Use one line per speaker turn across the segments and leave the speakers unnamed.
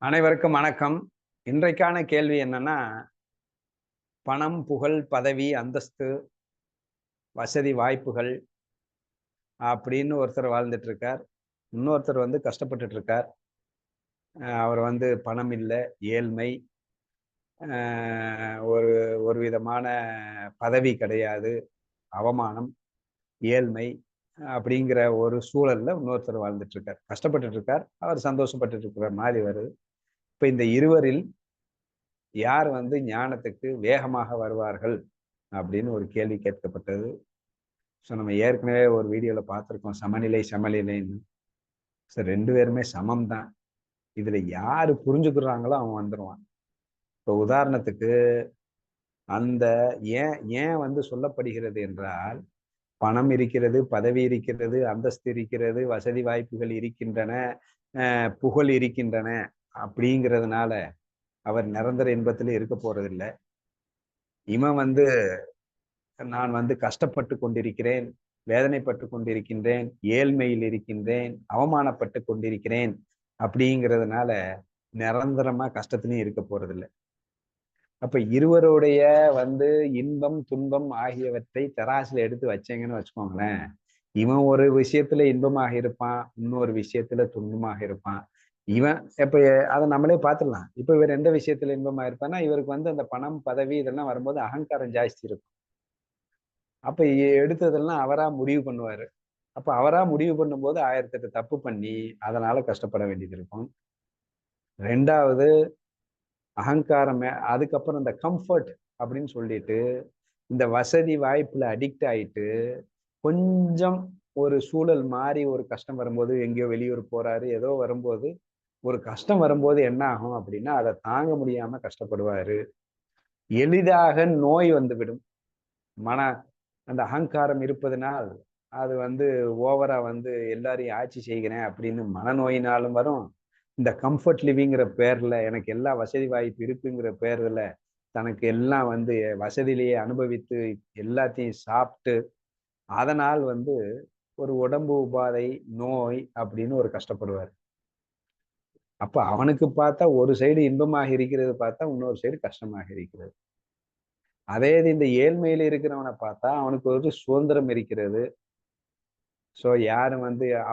அனைவருக்கும் வணக்கம். இன்றைக்கான கேள்வி என்னன்னா, பணம், புகழ், பதவி, அந்தஸ்து, வசதி, வாய்ப்புகள் அப்படின்னு ஒருத்தர் வாழ்ந்துட்டு இருக்கார். இன்னொருத்தர் கஷ்டப்பட்டுட்டு இருக்கார். அவர் பணம் இல்ல, ஏழ்மை, ஒரு ஒரு விதமான பதவி கிடையாது, அவமானம், ஏழ்மை அப்படிங்கிற ஒரு சூழல்ல இன்னொருத்தர் வாழ்ந்துட்டு இருக்கார். கஷ்டப்பட்டுட்டு இருக்கார். அவர் சந்தோஷப்பட்டுட்டு இருக்கிற மாதிரி வருது. இப்ப இந்த இருவரில் யார் ஞானத்துக்கு வேகமாக வருவார்கள் அப்படின்னு ஒரு கேள்வி கேட்கப்பட்டது. ஸோ நம்ம ஏற்கனவே ஒரு வீடியோல பார்த்துருக்கோம். சமநிலை சமநிலைன்னு. ஸோ 2 பேருமே சமம் தான். இதுல யாரு புரிஞ்சுக்கிறாங்களோ அவன் வந்துருவான். இப்போ உதாரணத்துக்கு அந்த ஏன் ஏன் சொல்லப்படுகிறது என்றால், பணம் இருக்கிறது, பதவி இருக்கிறது, அந்தஸ்து இருக்கிறது, வசதி வாய்ப்புகள் இருக்கின்றன, புகழ் இருக்கின்றன அப்படிங்கிறதுனால அவர் நிரந்தர இன்பத்திலே இருக்க போறதில்ல. இவன் நான் கஷ்டப்பட்டு கொண்டிருக்கிறேன், வேதனைப்பட்டு கொண்டிருக்கின்றேன், ஏழ்மையில் இருக்கின்றேன், அவமானப்பட்டு கொண்டிருக்கிறேன் அப்படிங்கிறதுனால நிரந்தரமா கஷ்டத்திலையும் இருக்க போறதில்ல. அப்ப இருவருடைய இன்பம், துன்பம் ஆகியவற்றை தராசுல எடுத்து வச்சீங்கன்னு வச்சுக்கோங்களேன். இவன் ஒரு விஷயத்துல இன்பமாக இருப்பான், இன்னொரு விஷயத்துல துன்பமாக இருப்பான். இவன் இப்ப அதை நம்மளே பார்த்துடலாம். இப்ப இவர் எந்த விஷயத்துல இன்பமா இருப்பான்னா, இவருக்கு அந்த பணம், பதவி இதெல்லாம் வரும்போது அகங்காரம் ஜாஸ்தி இருக்கும். அப்ப எடுத்ததெல்லாம் அவரா முடிவு பண்ணுவாரு. அப்ப அவரா முடிவு பண்ணும்போது 1008 தப்பு பண்ணி, அதனால கஷ்டப்பட வேண்டியது இருக்கும். 2வது அகங்காரம். அதுக்கப்புறம் இந்த கம்ஃபர்ட் அப்படின்னு சொல்லிட்டு, இந்த வசதி வாய்ப்புல அடிக்ட் ஆயிட்டு, கொஞ்சம் ஒரு சூழல் மாறி ஒரு கஷ்டம் வரும்போது, எங்கேயோ வெளியூர் போறாரு, ஏதோ வரும்போது, ஒரு கஷ்டம் வரும்போது என்ன ஆகும் அப்படின்னா, அத தாங்க முடியாம கஷ்டப்படுவாரு. எளிதாக நோய் வந்துவிடும். மன அந்த அகங்காரம் இருப்பதனால், அது ஓவரா எல்லாரையும் ஆட்சி செய்கிறேன் அப்படின்னு மனநோயினாலும் வரும். இந்த கம்ஃபர்ட் லிவிங்கிற பேர்ல எனக்கு எல்லா வசதி வாய்ப்பு இருக்குங்கிற பேர்ல தனக்கு எல்லாம் வசதியிலேயே அனுபவித்து எல்லாத்தையும் சாப்பிட்டு, அதனால் ஒரு உடம்பு உபாதை, நோய் அப்படின்னு ஒரு கஷ்டப்படுவார். அப்ப அவனுக்கு பார்த்தா ஒரு சைடு இன்பமாக இருக்கிறது பார்த்தா, இன்னொரு சைடு கஷ்டமாக இருக்கிறது. அதே இது இந்த ஏழ்மையில இருக்கிறவனை பார்த்தா, அவனுக்கு ஒரு சுதந்திரம் இருக்கிறது. ஸோ யாரும்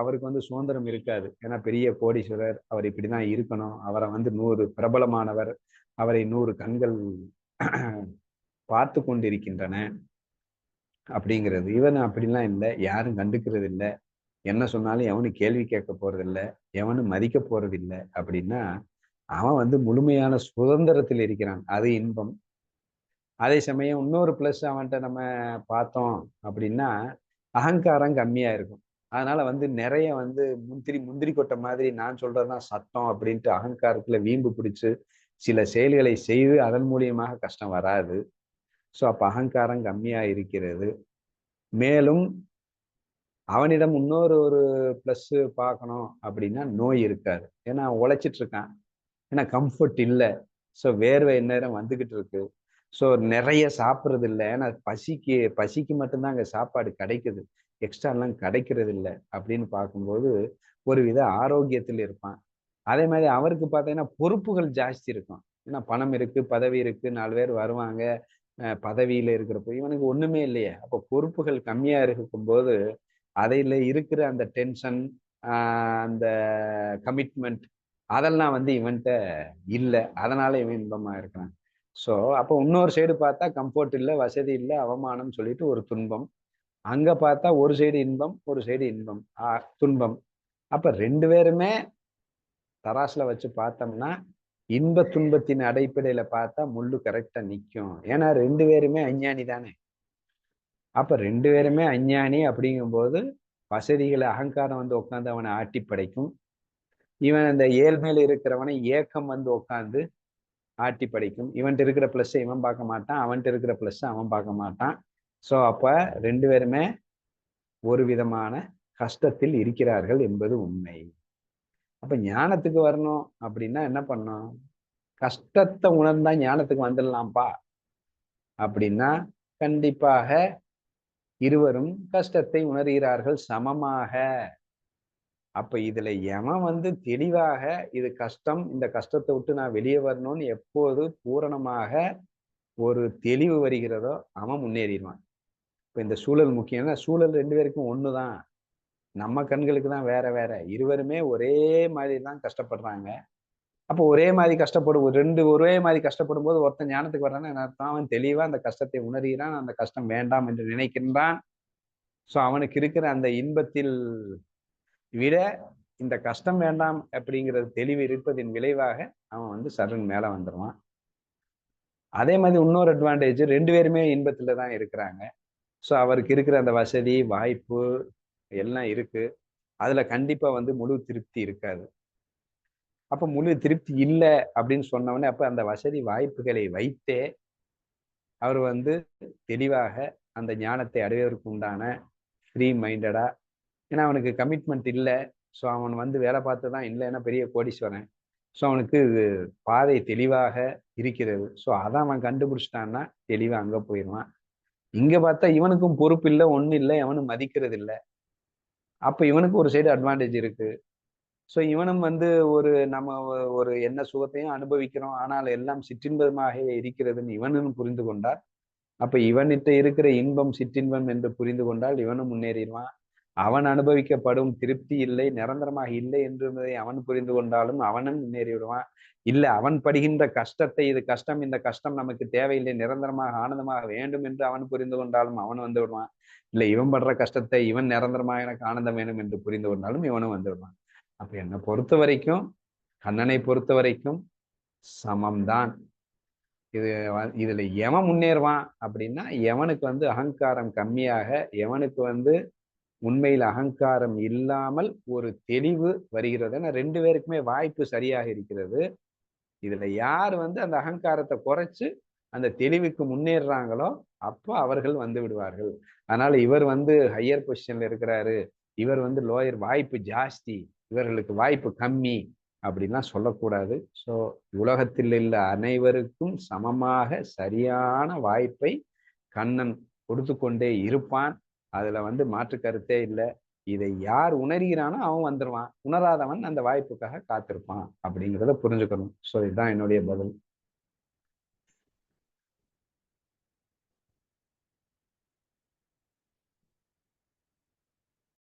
அவருக்கு சுதந்திரம் இருக்காது. ஏன்னா பெரிய கோடீஸ்வரர், அவர் இப்படிதான் இருக்கணும். அவரை 100 பிரபலமானவர், அவரை 100 கண்கள் பார்த்து கொண்டிருக்கின்றன அப்படிங்கிறது. இவன் அப்படிலாம் இல்லை. யாரும் கண்டுக்கிறது இல்லை. என்ன சொன்னாலும் எவனும் கேள்வி கேட்க போறதில்ல, எவனும் மதிக்க போறதில்லை அப்படின்னா, அவன் முழுமையான சுதந்திரத்தில் இருக்கிறான். அது இன்பம். அதே சமயம் இன்னொரு பிளஸ் அவன்கிட்ட நம்ம பார்த்தோம் அப்படின்னா, அகங்காரம் கம்மியா இருக்கும். அதனால நிறைய முந்திரி முந்திரி கொட்டை மாதிரி நான் சொல்றதுதான் சட்டம் அப்படின்ட்டு அகங்காரத்துல வீம்பு பிடிச்சு சில செயல்களை செய்து அதன் மூலியமாக கஷ்டம் வராது. ஸோ அப்ப அகங்காரம் கம்மியா இருக்கிறது. மேலும் அவனிடம் இன்னொரு ஒரு பிளஸ் பார்க்கணும் அப்படின்னா நோய் இருக்காது. ஏன்னா அவன் உழைச்சிட்டு இருக்கான். ஏன்னா கம்ஃபர்ட் இல்லை. ஸோ வேர்வை எந்நேரம் வந்துகிட்டு இருக்கு. ஸோ நிறைய சாப்பிட்றது இல்லை. ஏன்னா பசிக்கு பசிக்கு மட்டும்தான் அங்கே சாப்பாடு கிடைக்குது. எக்ஸ்ட்ராலாம் கிடைக்கிறது இல்லை அப்படின்னு பார்க்கும்போது ஒரு வித ஆரோக்கியத்தில் இருப்பான். அதே மாதிரி அவருக்கு பார்த்தீங்கன்னா பொறுப்புகள் ஜாஸ்தி இருக்கும். ஏன்னா பணம் இருக்கு, பதவி இருக்கு, 4 பேர் வருவாங்க. பதவியில இருக்கிறப்போ இவனுக்கு ஒண்ணுமே இல்லையே. அப்போ பொறுப்புகள் கம்மியா இருக்கும்போது அதில் இருக்கிற அந்த டென்ஷன், அந்த கமிட்மெண்ட் அதெல்லாம் இவன்கிட்ட இல்லை. அதனால இவன் இன்பமா இருக்கிறான். ஸோ அப்போ இன்னொரு சைடு பார்த்தா கம்ஃபர்ட் இல்லை, வசதி இல்லை, அவமானம் சொல்லிட்டு ஒரு துன்பம். அங்க பார்த்தா ஒரு சைடு இன்பம், ஒரு சைடு இன்பம், துன்பம். அப்ப 2 பேருமே தராசுல வச்சு பார்த்தோம்னா, இன்ப துன்பத்தின் அடிப்படையில பார்த்தா முள்ளு கரெக்டா நிக்கும். ஏன்னா 2 பேருமே அஞ்ஞானி தானே. அப்ப 2 பேருமே அஞ்ஞானி அப்படிங்கும்போது, வசதிகள அகங்காரம் உட்கார்ந்து அவனை ஆட்டி படைக்கும். இவன் அந்த ஏழ்மையில இருக்கிறவனை ஏக்கம் உட்கார்ந்து ஆட்டி படைக்கும். இவன்ட்ட இருக்கிற பிளஸ் இவன் பார்க்க மாட்டான், அவன்ட்ட இருக்கிற பிளஸ் அவன் பார்க்க மாட்டான். ஸோ அப்ப 2 பேருமே ஒரு விதமான கஷ்டத்தில் இருக்கிறார்கள் என்பது உண்மை. அப்ப ஞானத்துக்கு வரணும் அப்படின்னா என்ன பண்ணணும்? கஷ்டத்தை உணர்ந்தா ஞானத்துக்கு வந்துடலாம்ப்பா அப்படின்னா, கண்டிப்பாக இருவரும் கஷ்டத்தை உணர்கிறார்கள் சமமாக. அப்ப இதுல எவன் வந்து தெளிவாக இது கஷ்டம், இந்த கஷ்டத்தை விட்டு நான் வெளியே வரணும்னு எப்போது பூரணமாக ஒரு தெளிவு வருகிறதோ அவன் முன்னேறிடுவான். இப்ப இந்த சூழல் முக்கியம். சூழல் 2 பேருக்கும் ஒண்ணுதான். நம்ம கண்களுக்கு தான் வேற வேற. இருவருமே ஒரே மாதிரி தான் கஷ்டப்படுறாங்க. அப்போ ஒரே மாதிரி கஷ்டப்படும் 2 ஒரே மாதிரி கஷ்டப்படும்போது ஒருத்தன் ஞானத்துக்கு வர்றான்னா என்ன அர்த்தம்? அவன் தெளிவா அந்த கஷ்டத்தை உணர்கிறான். அந்த கஷ்டம் வேண்டாம் என்று நினைக்கின்றான். சோ அவனுக்கு இருக்கிற அந்த இன்பத்தில் விட இந்த கஷ்டம் வேண்டாம் அப்படிங்கிறது தெளிவு இருப்பதின் விளைவாக அவன் வந்து சரண் மேல வந்துருவான். அதே மாதிரி இன்னொரு அட்வான்டேஜ் 2 பேருமே இன்பத்துல தான் இருக்கிறாங்க. சோ அவருக்கு இருக்கிற அந்த வசதி, வாய்ப்பு எல்லாம் இருக்கு. அதுல கண்டிப்பா வந்து முழு திருப்தி இருக்காது. அப்ப முழு திருப்தி இல்ல அப்படின்னு சொன்னவொடனே, அப்ப அந்த வசதி வாய்ப்புகளை வைத்தே அவர் வந்து தெளிவாக அந்த ஞானத்தை அடைவதற்கு உண்டான ஃப்ரீ மைண்டடா, ஏன்னா அவனுக்கு கமிட்மெண்ட் இல்ல. சோ அவன் வந்து வேலை பார்த்து தான் இல்லைன்னா பெரிய கோடீஸ்வரன். சோ அவனுக்கு பாதை தெளிவாக இருக்கிறது. சோ அத அவன் கண்டுபிடிச்சிட்டான்னா தெளிவா அங்க போயிருவான். இங்க பார்த்தா இவனுக்கும் பொறுப்பு இல்ல, ஒண்ணும் இல்ல, எவனும் மதிக்கிறது இல்ல. அப்ப இவனுக்கு ஒரு சைடு அட்வான்டேஜ் இருக்கு. சோ இவனும் வந்து ஒரு நம்ம ஒரு என்ன சுகத்தையும் அனுபவிக்கிறோம். ஆனால் எல்லாம் சிற்றின்பமாகவே இருக்கிறதுன்னு இவனும் புரிந்து கொண்டால், அப்ப இவனிட்ட இருக்கிற இன்பம் சிற்றின்பம் என்று புரிந்து கொண்டால் இவனும் முன்னேறிடுவான். அவன் அனுபவிக்கப்படும் திருப்தி இல்லை, நிரந்தரமாக இல்லை என்பதை அவன் புரிந்து கொண்டாலும் அவனும் முன்னேறி விடுவான். இல்ல அவன் படுகின்ற கஷ்டத்தை, இது கஷ்டம், இந்த கஷ்டம் நமக்கு தேவையில்லை, நிரந்தரமாக ஆனந்தமாக வேண்டும் என்று அவன் புரிந்து கொண்டாலும் அவன் வந்து விடுவான். இல்ல இவன் படுற கஷ்டத்தை இவன் நிரந்தரமாக எனக்கு ஆனந்தம் வேணும் என்று புரிந்து கொண்டாலும் இவனும் வந்து விடுவான். அப்ப என்னை பொறுத்த வரைக்கும், கண்ணனை பொறுத்த வரைக்கும் சமம்தான். இது இதுல எவன் முன்னேறுவான் அப்படின்னா, எவனுக்கு வந்து அகங்காரம் கம்மியாக, எவனுக்கு வந்து உண்மையில் அகங்காரம் இல்லாமல் ஒரு தெளிவு வருகிறது. ஏன்னா 2 பேருக்குமே வாய்ப்பு சரியாக இருக்கிறது. இதுல யார் வந்து அந்த அகங்காரத்தை குறைச்சு அந்த தெளிவுக்கு முன்னேறுறாங்களோ, அப்போ அவர்கள் வந்து விடுவார்கள். அதனால இவர் வந்து ஹையர் பொசிஷன்ல இருக்கிறாரு. இவர் வந்து லோயர் வாய்ப்பு ஜாஸ்தி. இவர்களுக்கு வாய்ப்பு கம்மி அப்படின்லாம் சொல்லக்கூடாது. ஸோ உலகத்தில் உள்ள அனைவருக்கும் சமமாக சரியான வாய்ப்பை கண்ணன் கொடுத்து கொண்டே இருப்பான். அதுல வந்து மாற்று கருத்தே இல்லை. இதை யார் உணர்கிறானோ அவன் வந்துருவான். உணராதவன் அந்த வாய்ப்புக்காக காத்திருப்பான் அப்படிங்கிறத புரிஞ்சுக்கணும். ஸோ இதுதான் என்னுடைய பதில்.